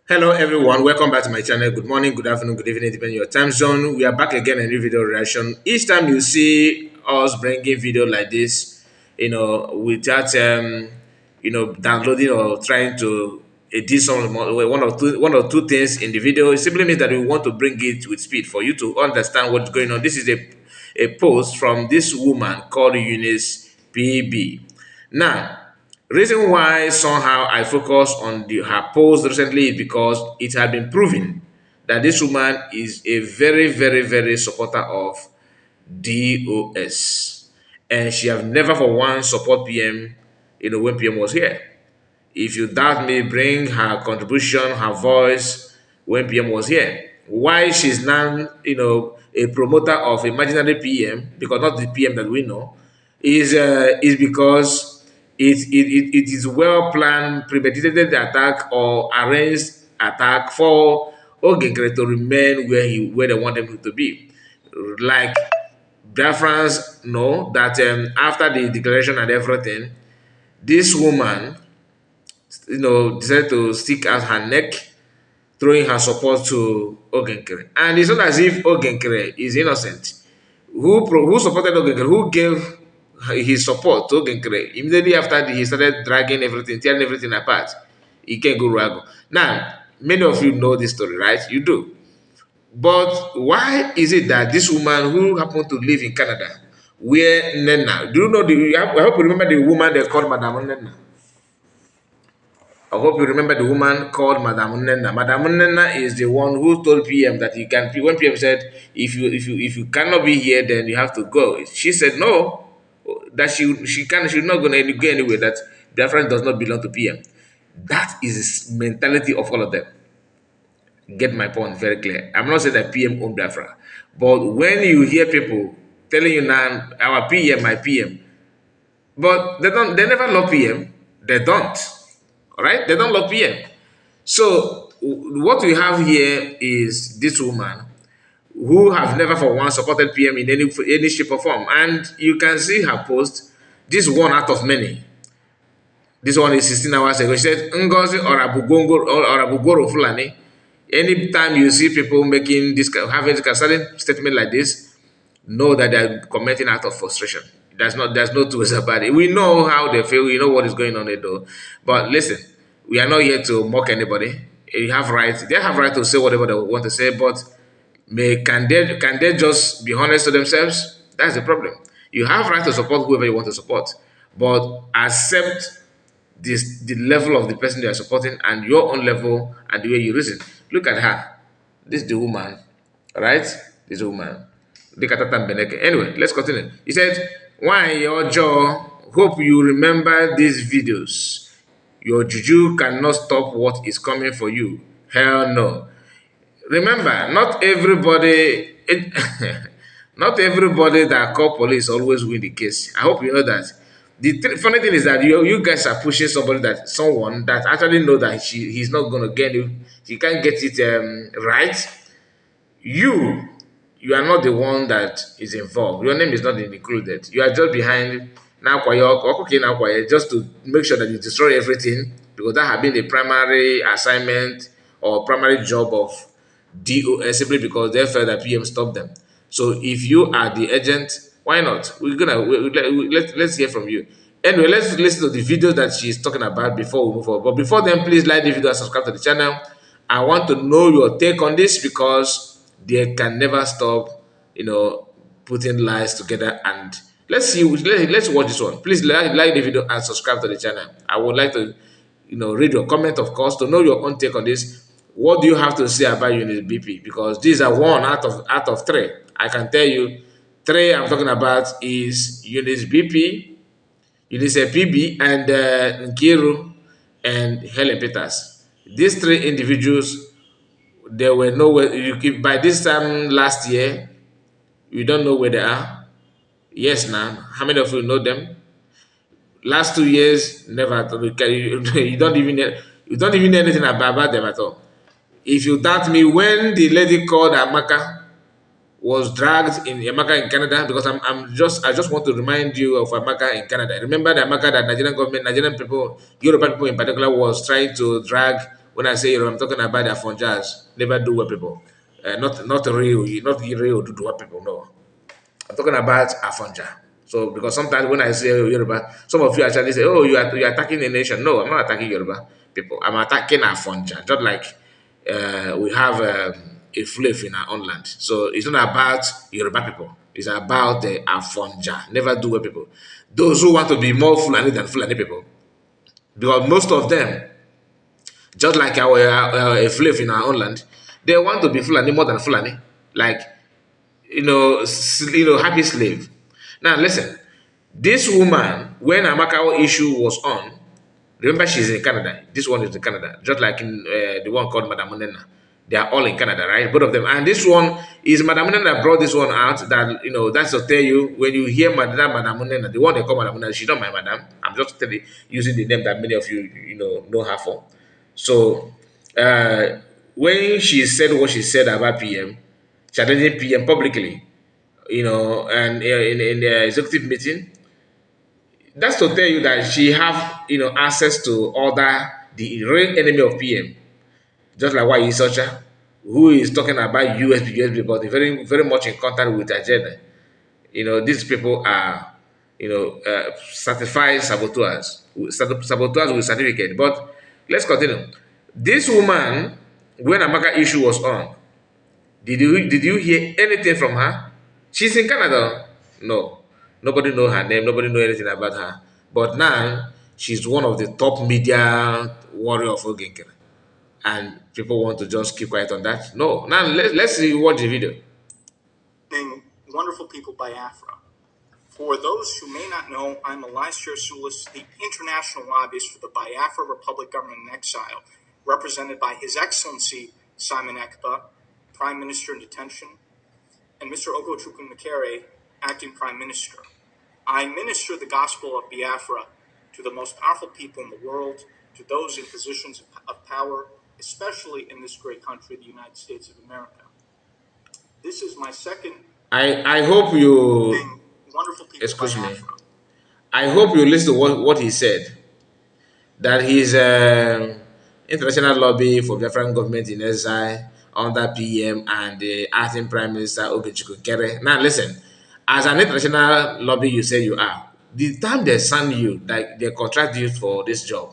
Hello everyone, welcome back to my channel. Good morning, good afternoon, good evening, depending on your time zone. We are back again in a new video reaction. Each time you see us bringing video like this, without downloading or trying to edit one or two things in the video, it simply means that we want to bring it with speed for you to understand what's going on. This is a post from this woman called Eunice PB. Now, reason why somehow I focus on her post recently is because it had been proven that this woman is a very, very, very supporter of DOS. And she have never for once support PM, when PM was here. If you doubt me, bring her contribution, her voice when PM was here. Why she's now, a promoter of imaginary PM, because not the PM that we know, is because it is well planned, premeditated attack or arranged attack for Ogenkere to remain where they want him to be. Like Biafrans know that after the declaration and everything, this woman decided to stick out her neck, throwing her support to Ogenkere. And it's not as if Ogenkere is innocent. Who supported Ogenkere? Who gave his support to Ogenkere? Immediately after he started dragging everything, tearing everything apart, he can't go Rago. Now, many of you know this story, right? You do. But why is it that this woman who happened to live in Canada, where Nena, do you know I hope you remember the woman they called Madame Nena. I hope you remember the woman called Madame Unenna. Madame Unenna is the one who told PM that you can. When PM said, if you cannot be here, then you have to go. She said no, that she's not going to go anywhere. That Biafra does not belong to PM. That is the mentality of all of them. Get my point very clear. I'm not saying that PM own Biafra, but when you hear people telling you now our PM, my PM, but they never love PM. They don't. All right, they don't love PM. So what we have here is this woman who have never for once supported PM in any shape or form, and you can see her post. This one out of many. This one is 16 hours ago. She said, Ngozi or Abugoro Fulani. Anytime you see people making this having this certain statement like this, know that they're commenting out of frustration. There's no two ways about it. We know how they feel, we know what is going on there though. But listen, we are not here to mock anybody. You have right, they have right to say whatever they want to say, but can they just be honest to themselves? That's the problem. You have right to support whoever you want to support, but accept the level of the person they are supporting and your own level and the way you reason. Look at her. This is the woman, right? This woman. Look at Tatan Beneke. Anyway, let's continue. He said, why your jaw? Hope you remember these videos. Your juju cannot stop what is coming for you. Hell no. Remember, not everybody not everybody that call police always win the case. I hope you know that. The funny thing is that you guys are pushing someone that actually know that he's not gonna get it, he can't get it right. You you are not the one that is involved. Your name is not included. You are just behind now okay now just to make sure that you destroy everything because that had been the primary assignment or primary job of DOS simply because they felt that PM stopped them. So if you are the agent, why not? Let's hear from you. Anyway, let's listen to the video that she's talking about before we move forward. But before then, please like the video and subscribe to the channel. I want to know your take on this because they can never stop, putting lies together. And let's see. Let's watch this one. Please like the video and subscribe to the channel. I would like to, read your comment, of course, to know your own take on this. What do you have to say about unit BP? Because these are one out of three. I can tell you, three I'm talking about is unit BP, unit PB, and Nkiru and Helen Peters. These three individuals, they were nowhere. By this time last year, you don't know where they are. Yes, now how many of you know them? Last 2 years, never. You don't even know anything about them at all. If you doubt me, when the lady called Amaka was dragged in Amaka in Canada, because I just want to remind you of Amaka in Canada. Remember the Amaka that Nigerian government, Nigerian people, European people in particular, was trying to drag When I say Yoruba, I'm talking about the Afonjas, never do what people. Not real, not real do what people know. I'm talking about Afonja. So because sometimes when I say Yoruba, some of you actually say, "Oh, you are attacking the nation." No, I'm not attacking Yoruba people. I'm attacking Afonja. Just like we have a flav in our own land. So it's not about Yoruba people. It's about the Afonja. Never do it people. Those who want to be more Fulani than Fulani people, because most of them, just like our a flav in our own land, they want to be Fulani more than Fulani. Like happy slave. Now listen, this woman, when Amakawa issue was on, remember she's in Canada. This one is in Canada, just like in the one called Madame Munena. They are all in Canada, right? Both of them. And this one is Madame Munena that brought this one out. That that's to tell you when you hear Madame Munena, the one they call Madame Munena, she's not my madam. I'm just telling using the name that many of you know her for. So when she said what she said about PM, challenging PM publicly, and in the executive meeting, that's to tell you that she have access to order the real enemy of PM, just like why Isocha, who is talking about USB, but very very much in contact with agenda. These people are certified saboteurs, saboteurs with certificate. But let's continue. This woman, when Amaka issue was on, did you hear anything from her? She's in Canada. No. Nobody know her name. Nobody know anything about her. But now she's one of the top media warrior of Ogenkere. And people want to just keep quiet on that. No. Now let's see watch the video. Wonderful people by Afra. For those who may not know, I'm Elisha Sulis, the international lobbyist for the Biafra Republic government in exile, represented by His Excellency Simon Ekpa, Prime Minister in detention, and Mr. Ogochukwu Mekere, Acting Prime Minister. I minister the gospel of Biafra to the most powerful people in the world, to those in positions of power, especially in this great country, the United States of America. This is my second. I hope you. Wonderful people. Excuse me. I hope you listen to what he said. That he's international lobby for Biafran government in exile under PM and the acting Prime Minister Ogechukwu Kere. Now listen, as an international lobby, you say you are. The time they signed you, like they contract you for this job,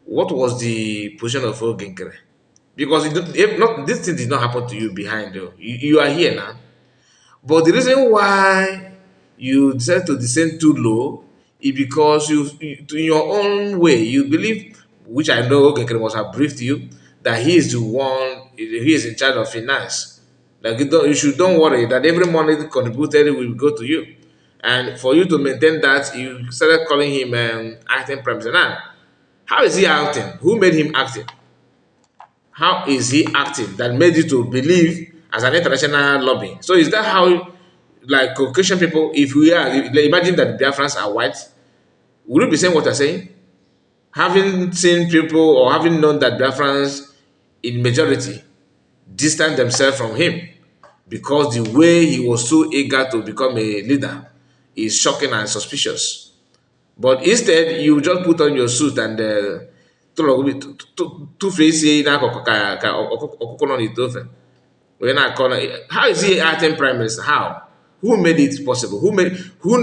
what was the position of Ogenkere? Because if not, this thing did not happen to you behind though. You are here now. But the reason why you decided to descend too low is because you in your own way, you believe, which I know Ogenkere must have briefed you, that he is the one, he is in charge of finance. Like don't worry that every money contributed will go to you. And for you to maintain that, you started calling him acting prime minister. Now, how is he acting? Who made him acting? How is he acting that made you to believe as an international lobby? So is that how, like Caucasian people, if we are, imagine that Biafrans are white, would you be saying what I'm saying? Having seen people or having known that Biafrans in majority distance themselves from him because the way he was so eager to become a leader is shocking and suspicious. But instead, you just put on your suit and two-face ọkụkọ nọ n'ite ofe. How is he acting prime minister? How? Who made it possible? Who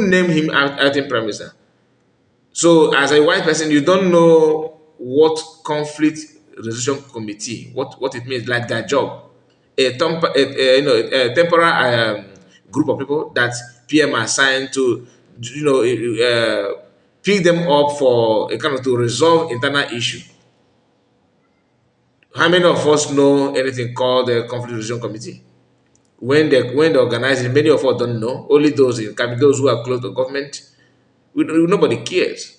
named him acting prime minister? So as a white person, you don't know what conflict resolution committee, what it means, like their job. A temporary group of people that PM assigned to, pick them up for a kind of to resolve internal issue. How many of us know anything called the conflict resolution committee? When they organize it, many of us don't know. Only those in cabinet, those who are close to government, nobody cares.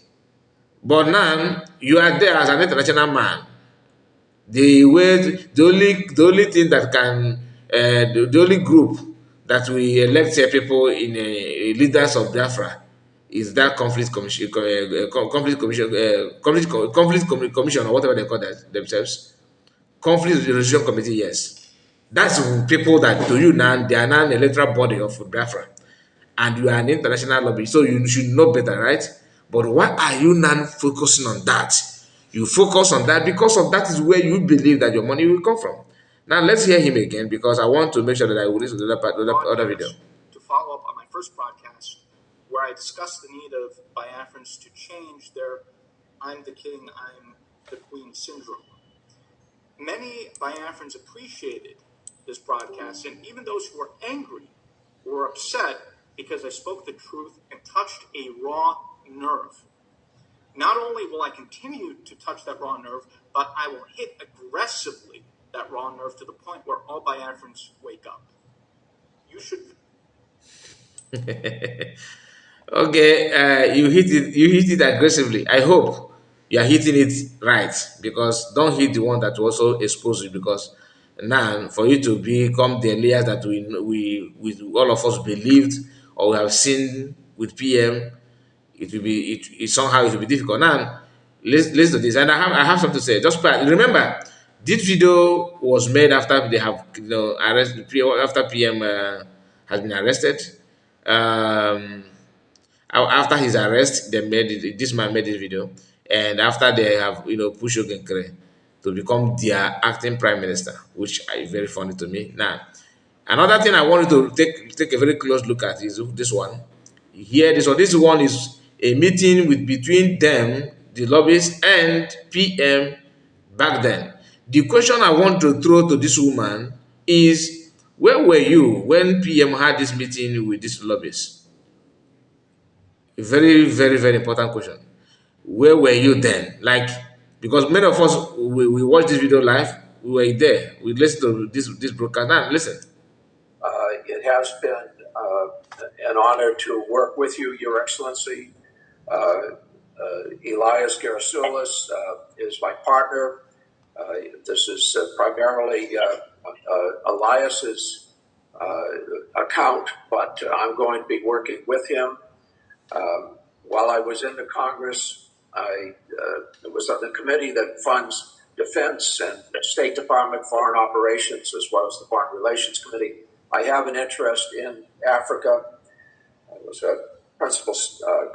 But now you are there as an international man. The only thing that can the only group that we elect people in leaders of Biafra is that conflict commission, conflict commission, or whatever they call that themselves. Conflict resolution committee, yes. That's people that to you now they are now an electoral body of Biafra, and you are an international lobby, so you should know better, right? But why are you now focusing on that? You focus on that because of that is where you believe that your money will come from. Now let's hear him again because I want to make sure that I will listen to the other part, other video. To follow up on my first broadcast, where I discussed the need of Biafrans to change their "I'm the king, I'm the queen" syndrome. Many Biafrans appreciated this broadcast, and even those who were angry were upset because I spoke the truth and touched a raw nerve. Not only will I continue to touch that raw nerve, but I will hit aggressively that raw nerve to the point where all Biafrans wake up. You should. Okay, you hit it. You hit it aggressively. I hope you are hitting it right because don't hit the one that will also expose you. Because now, for you to become the Elias that we all of us believed or we have seen with PM, it will be it somehow it will be difficult. Now, listen to this, and I have something to say. Just remember, this video was made after they have arrested after PM has been arrested. Um, after his arrest, they made it, this man made this video, and after they have pushed Ogenkere to become their acting prime minister, which is very funny to me. Now, another thing I wanted to take a very close look at is this one. Here, this one is a meeting with between them, the lobbyists, and PM back then. The question I want to throw to this woman is, where were you when PM had this meeting with these lobbyists? A very, very, very important question. Where were you then? Like, because many of us we watched this video live, we were there. We listened to this broadcast. Now, listen. It has been an honor to work with you, Your Excellency. Elias Gerasulis is my partner. This is primarily Elias's account, but I'm going to be working with him. While I was in the Congress, I was on the committee that funds defense and State Department foreign operations, as well as the Foreign Relations Committee. I have an interest in Africa. I was a principal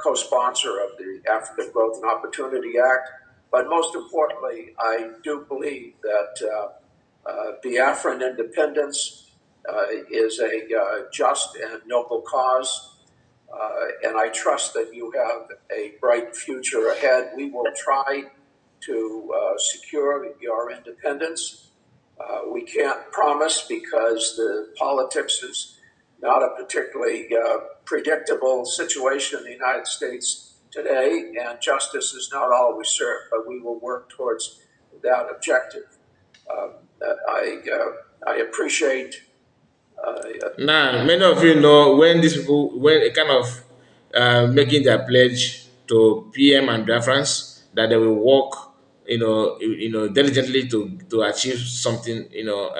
co-sponsor of the African Growth and Opportunity Act. But most importantly, I do believe that Biafran independence is a just and noble cause. And I trust that you have a bright future ahead. We will try to secure your independence. We can't promise because the politics is not a particularly predictable situation in the United States today, and justice is not always served, but we will work towards that objective. I appreciate. Now, many of you know when these people, when a kind of making their pledge to PM and Biafrans that they will work, diligently to achieve something,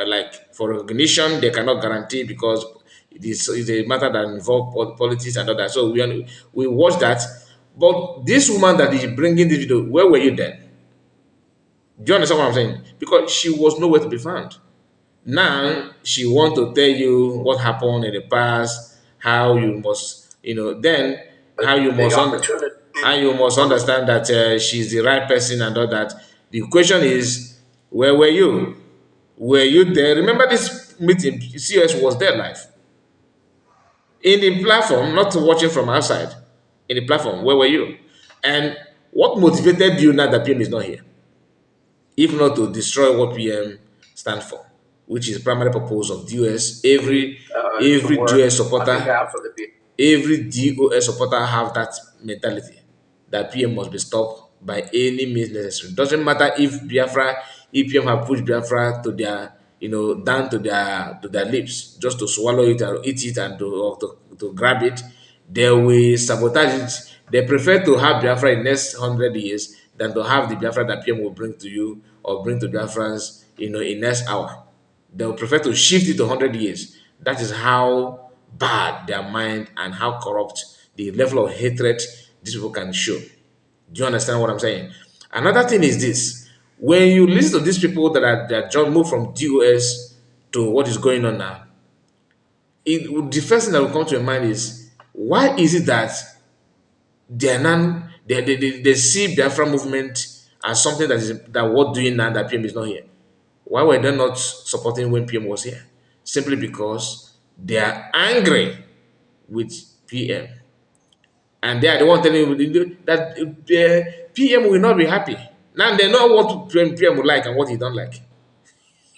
like for recognition, they cannot guarantee because it's a matter that involves politics and all that. So we watch that. But this woman that is bringing this video, where were you then? Do you understand what I'm saying? Because she was nowhere to be found. Now she want to tell you what happened in the past, how you must, then how you must understand that she's the right person and all that. The question is, where were you? Were you there? Remember this meeting? CS was there live in the platform, not watching from outside. In the platform, where were you? And what motivated you now that PM is not here? If not to destroy what PM stands for, which is the primary purpose of DOS. Every DOS supporter, every DOS supporter have that mentality that PM must be stopped by any means necessary. Doesn't matter if PM have pushed Biafra to their, down to their lips, just to swallow it or eat it and to grab it, they will sabotage it. They prefer to have Biafra in the next 100 years than to have the Biafra that PM will bring to you or bring to Biafrans, in next hour. They will prefer to shift it to 100 years. That is how bad their mind and how corrupt the level of hatred these people can show. Do you understand what I'm saying? Another thing is this. When you listen to these people that just moved from DOS to what is going on now, the first thing that will come to your mind is, why is it that they see Biafra movement as something that worth doing now that PM is not here. Why were they not supporting when PM was here? Simply because they are angry with PM, and they are the one telling you that PM will not be happy. Now they know what PM would like and what he don't like.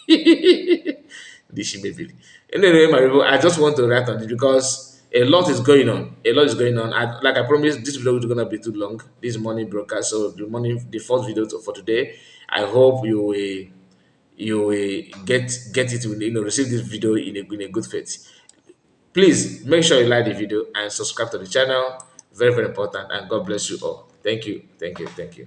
This shit baby. Anyway, my people, I just want to write on this because a lot is going on. A lot is going on. Like I promised, this video is gonna be too long. This morning broadcast, so the first video for today. I hope you will get it, receive this video in a good faith. Please make sure you like the video and subscribe to the channel. Very, very important. And God bless you all. Thank you. Thank you. Thank you.